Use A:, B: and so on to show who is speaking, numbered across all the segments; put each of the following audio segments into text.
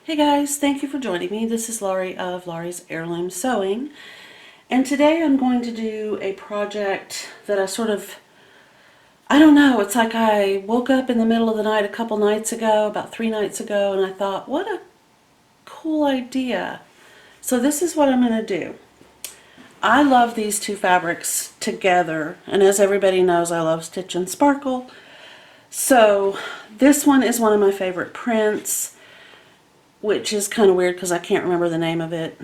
A: Hey guys, thank you for joining me. This is Laurie of Laurie's Heirloom Sewing, and today I'm going to do a project that I don't know, it's like I woke up in the middle of the night a couple nights ago, about 3 nights ago, and I thought, what a cool idea. So this is what I'm going to do. I love these two fabrics together, and as everybody knows, I love Stitch and Sparkle. So this one is one of my favorite prints, which is kind of weird because I can't remember the name of it,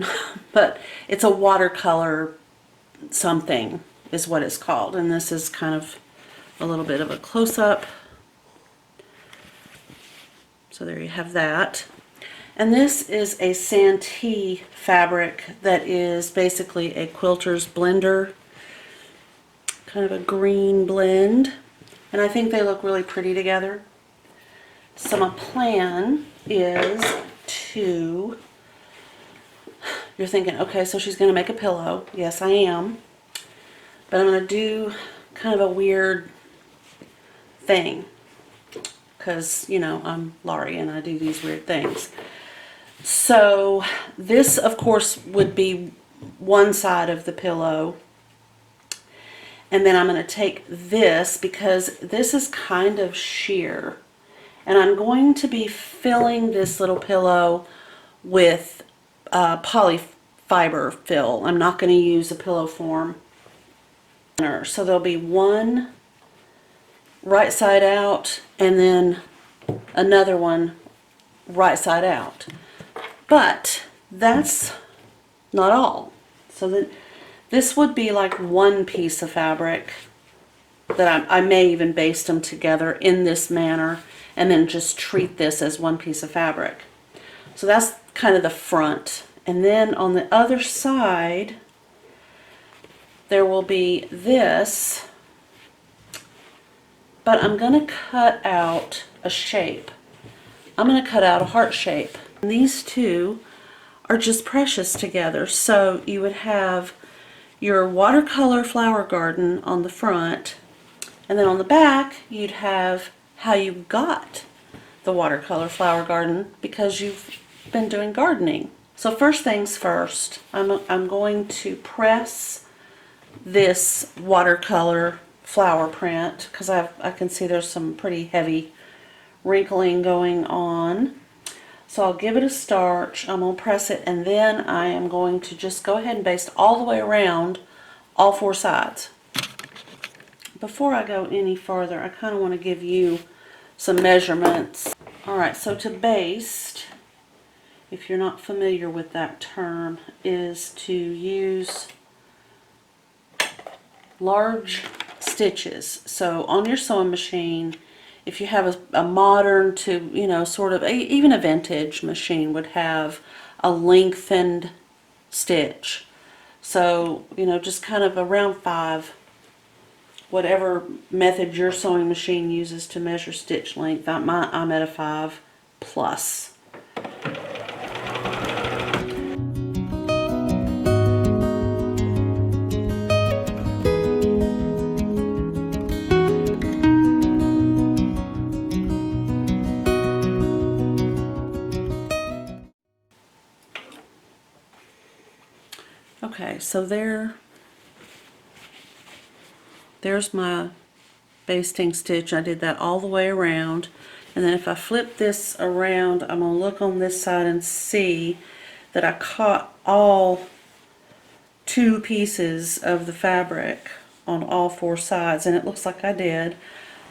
A: but it's a watercolor something is what it's called, and this is kind of a little bit of a close-up. So there you have that. And this is a Santee fabric that is basically a quilter's blender, kind of a green blend, and I think they look really pretty together. So my plan is to, you're thinking, okay, so she's going to make a pillow. Yes, I am. But I'm going to do kind of a weird thing because, you know, I'm Laurie and I do these weird things. So this, of course, would be one side of the pillow. And then I'm going to take this because this is kind of sheer. And I'm going to be filling this little pillow with polyfiber fill. I'm not going to use a pillow form. So there'll be one right side out and then another one right side out. But that's not all. So that this would be like one piece of fabric that I may even baste them together in this manner and then just treat this as one piece of fabric. So that's kind of the front. And then on the other side, there will be this, but I'm going to cut out a shape. I'm going to cut out a heart shape. And these two are just precious together. So you would have your watercolor flower garden on the front, and then on the back you'd have how you got the watercolor flower garden because you've been doing gardening. So first things first, I'm going to press this watercolor flower print because I can see there's some pretty heavy wrinkling going on. So I'll give it a starch, I'm going to press it, and then I am going to just go ahead and baste all the way around all four sides. Before I go any further, I kind of want to give you some measurements. Alright, so to baste, if you're not familiar with that term, is to use large stitches. So on your sewing machine, if you have a modern to, you know, sort of, even a vintage machine would have a lengthened stitch. So, you know, just kind of around 5, whatever method your sewing machine uses to measure stitch length. I'm at a 5 plus. Okay, so there's my basting stitch. I did that all the way around, and then if I flip this around, I'm going to look on this side and see that I caught all 2 pieces of the fabric on all 4 sides, and it looks like I did.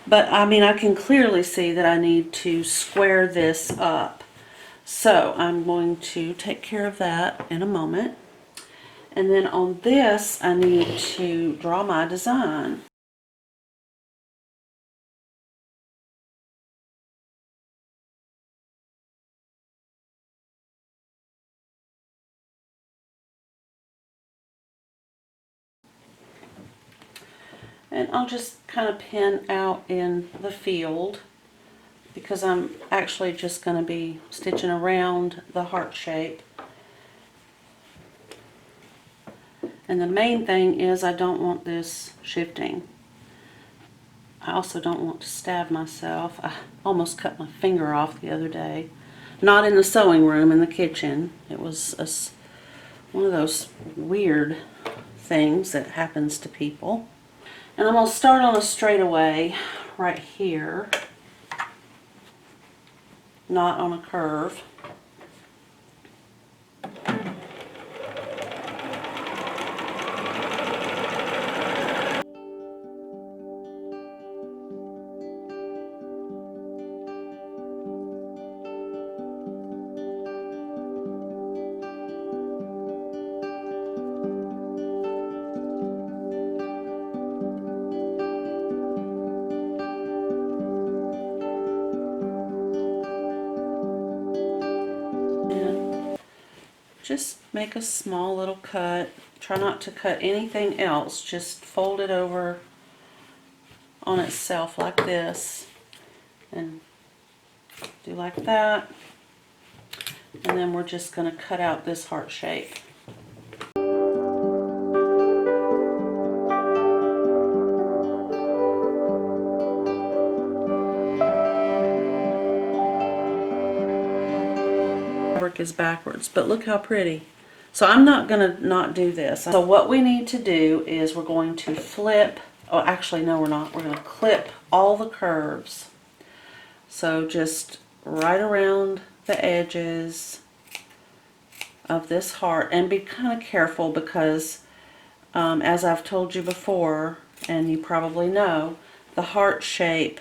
A: But I mean, I can clearly see that I need to square this up. So I'm going to take care of that in a moment. And then on this, I need to draw my design. And I'll just kind of pin out in the field because I'm actually just going to be stitching around the heart shape. And the main thing is I don't want this shifting. I also don't want to stab myself. I almost cut my finger off the other day. Not in the sewing room, in the kitchen. It was one of those weird things that happens to people. And I'm going to start on a straightaway right here, not on a curve. Just make a small little cut. Try not to cut anything else. Just fold it over on itself like this. And do like that. And then we're just going to cut out this heart shape. Is backwards, but look how pretty. So I'm not gonna not do this. So what we need to do is we're going to flip, oh actually no we're not, we're gonna clip all the curves. So just right around the edges of this heart, and be kind of careful because as I've told you before, and you probably know, the heart shape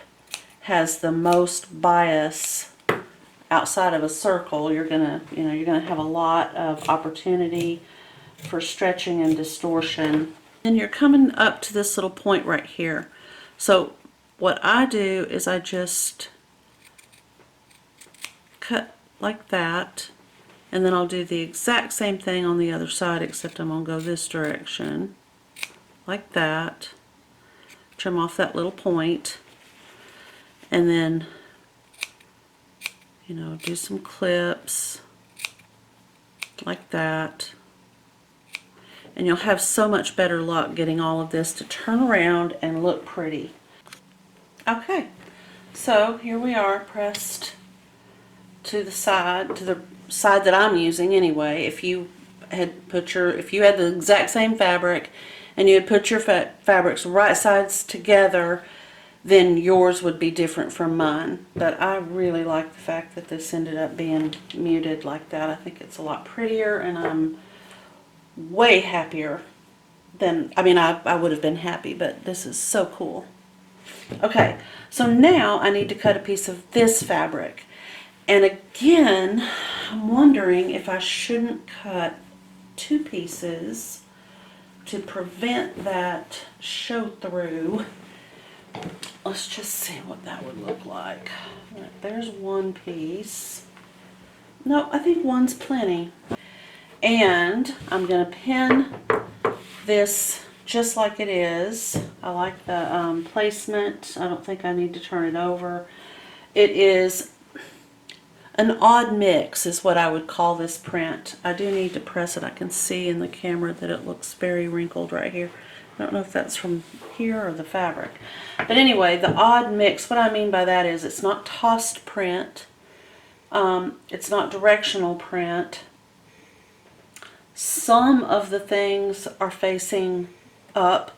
A: has the most bias. Outside of a circle, you're gonna have a lot of opportunity for stretching and distortion. And you're coming up to this little point right here. So what I do is I just cut like that, and then I'll do the exact same thing on the other side, except I'm gonna go this direction, like that. Trim off that little point, and then do some clips like that, and you'll have so much better luck getting all of this to turn around and look pretty. Okay, so here we are, pressed to the side that I'm using anyway. If you had the exact same fabric and you had put your fabrics right sides together, then yours would be different from mine. But I really like the fact that this ended up being muted like that. I think it's a lot prettier, and I'm way happier than, I would have been happy, but this is so cool. Okay, so now I need to cut a piece of this fabric. And again, I'm wondering if I shouldn't cut two pieces to prevent that show through. Let's just see what that would look like. Right, there's one piece. No, I think one's plenty. And I'm going to pin this just like it is. I like the placement. I don't think I need to turn it over. It is an odd mix is what I would call this print. I do need to press it. I can see in the camera that it looks very wrinkled right here. I don't know if that's from here or the fabric. But anyway, the odd mix, what I mean by that is it's not tossed print. It's not directional print. Some of the things are facing up,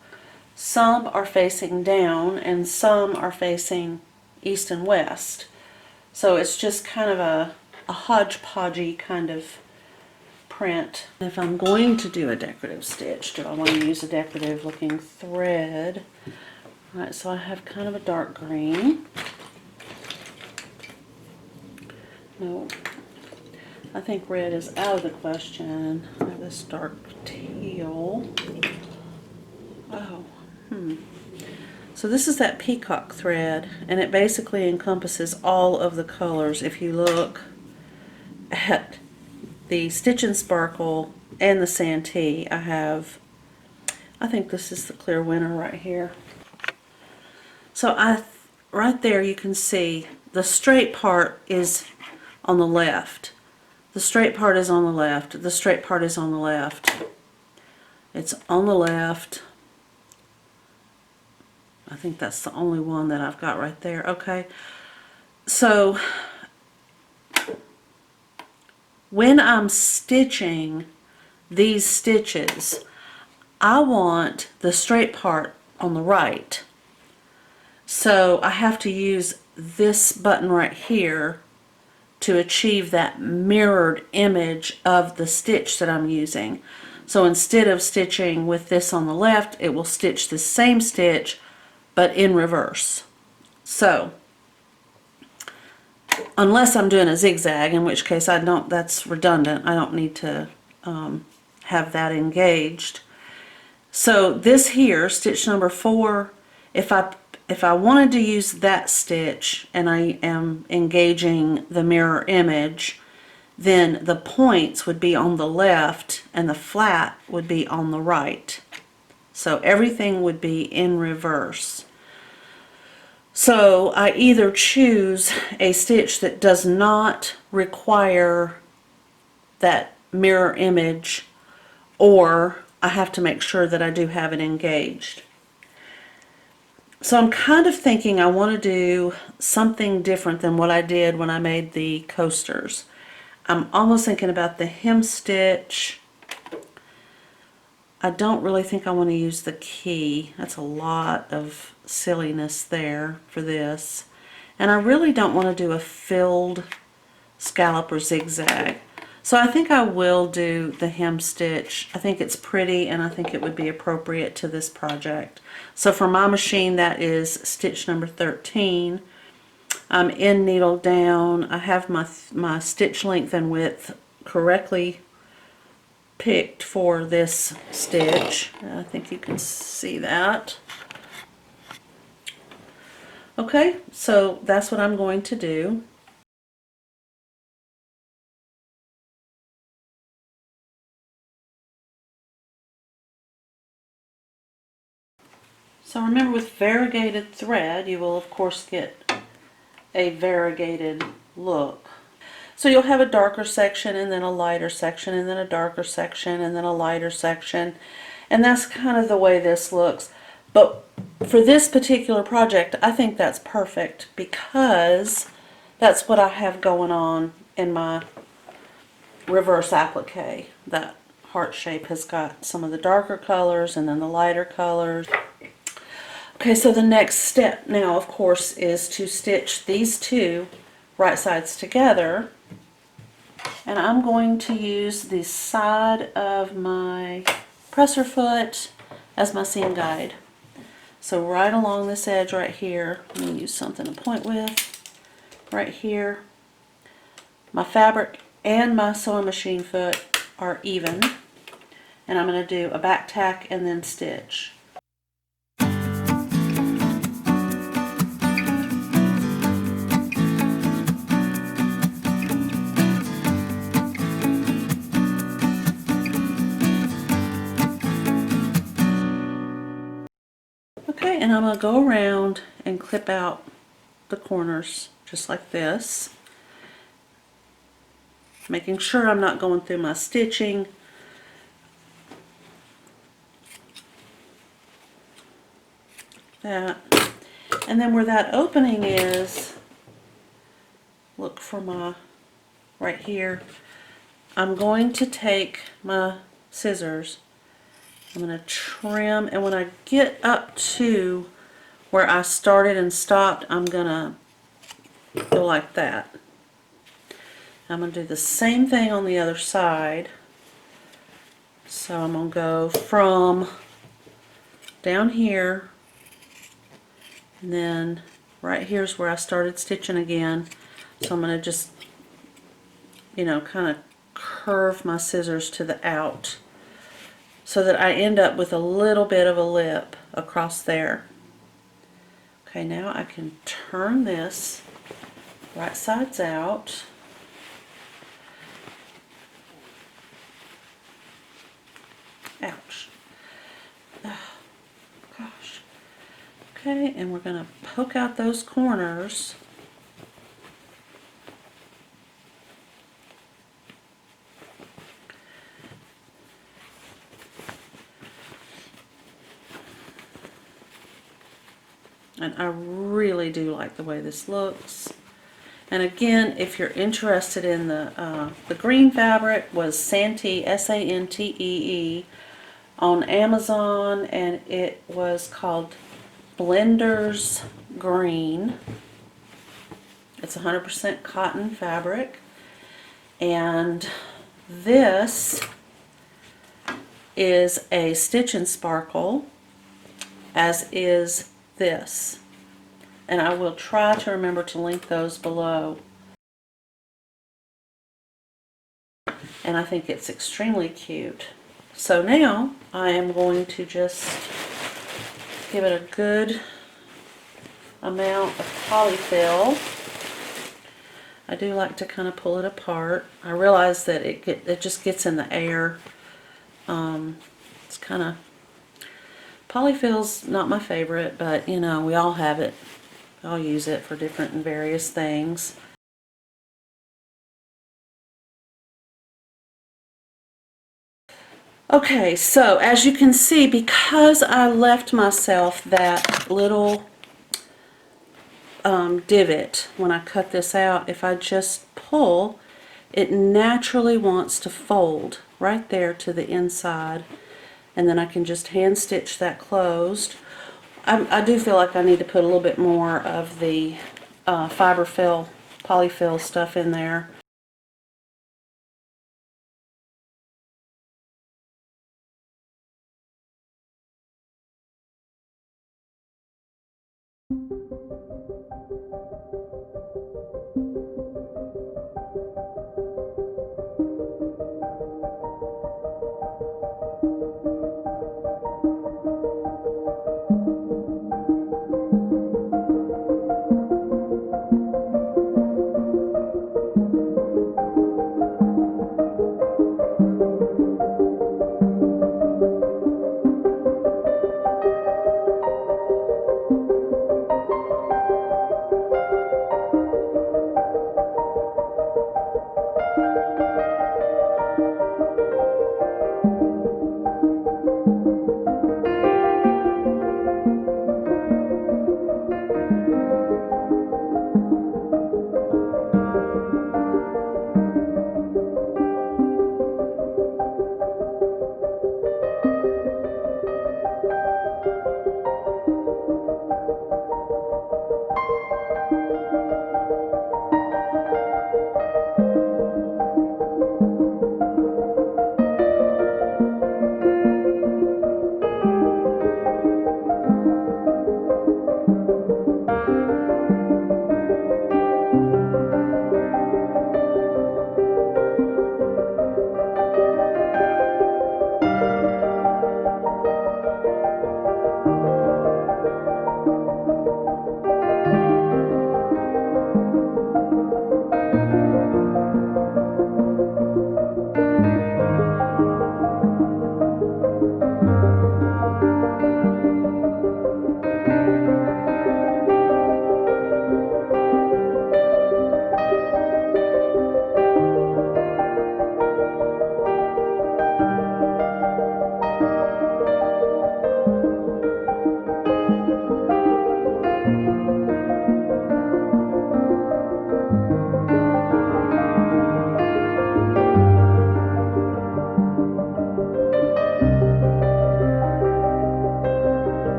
A: some are facing down, and some are facing east and west. So it's just kind of a hodgepodgey kind of print. If I'm going to do a decorative stitch, do I want to use a decorative looking thread? Alright, so I have kind of a dark green. No, I think red is out of the question. I have this dark teal. Oh, So this is that peacock thread, and it basically encompasses all of the colors. If you look at the Stitch and Sparkle and the Santee, I think this is the clear winner right here. So right there you can see the straight part is on the left. The straight part is on the left. The straight part is on the left. It's on the left. I think that's the only one that I've got right there. Okay. So when I'm stitching these stitches, I want the straight part on the right. So I have to use this button right here to achieve that mirrored image of the stitch that I'm using. So instead of stitching with this on the left, it will stitch the same stitch but in reverse. So unless I'm doing a zigzag, in which case that's redundant. I don't need to have that engaged. So this here, stitch number 4, if I wanted to use that stitch and I am engaging the mirror image, then the points would be on the left and the flat would be on the right. So everything would be in reverse. So I either choose a stitch that does not require that mirror image, or I have to make sure that I do have it engaged. So I'm kind of thinking I want to do something different than what I did when I made the coasters. I'm almost thinking about the hem stitch. I don't really think I want to use the key. That's a lot of silliness there for this. And I really don't want to do a filled scallop or zigzag. So I think I will do the hem stitch. I think it's pretty and I think it would be appropriate to this project. So for my machine, that is stitch number 13. I'm in needle down. I have my stitch length and width correctly picked for this stitch. I think you can see that. Okay, so that's what I'm going to do. So remember, with variegated thread, you will of course get a variegated look. So you'll have a darker section and then a lighter section and then a darker section and then a lighter section, and that's kind of the way this looks. But for this particular project, I think that's perfect because that's what I have going on in my reverse applique. That heart shape has got some of the darker colors and then the lighter colors. Okay, so the next step now, of course, is to stitch these two right sides together. And I'm going to use the side of my presser foot as my seam guide. So right along this edge right here, I'm going to use something to point with. Right here, my fabric and my sewing machine foot are even. And I'm going to do a back tack and then stitch. Okay, and I'm going to go around and clip out the corners just like this, making sure I'm not going through my stitching. That. And then where that opening is, look for my, right here, I'm going to take my scissors, I'm going to trim, and when I get up to where I started and stopped, I'm going to go like that. I'm going to do the same thing on the other side. So I'm going to go from down here, and then right here's where I started stitching again. So I'm going to just, kind of curve my scissors to the out so that I end up with a little bit of a lip across there. Okay, now I can turn this right sides out. Ouch. Oh, gosh. Okay, and we're going to poke out those corners. And I really do like the way this looks. And again, if you're interested in the green fabric, was Santee, Santee, on Amazon, and it was called Blender's Green. It's 100% cotton fabric, and this is a Stitch and Sparkle, as is this. And I will try to remember to link those below. And I think it's extremely cute. So now I am going to just give it a good amount of polyfill. I do like to kind of pull it apart. I realize that it just gets in the air. It's kind of, polyfill's not my favorite, but you know, we all have it. I'll use it for different and various things. Okay, so as you can see, because I left myself that little divot when I cut this out, if I just pull, it naturally wants to fold right there to the inside, and then I can just hand stitch that closed. I do feel like I need to put a little bit more of the polyfill stuff in there.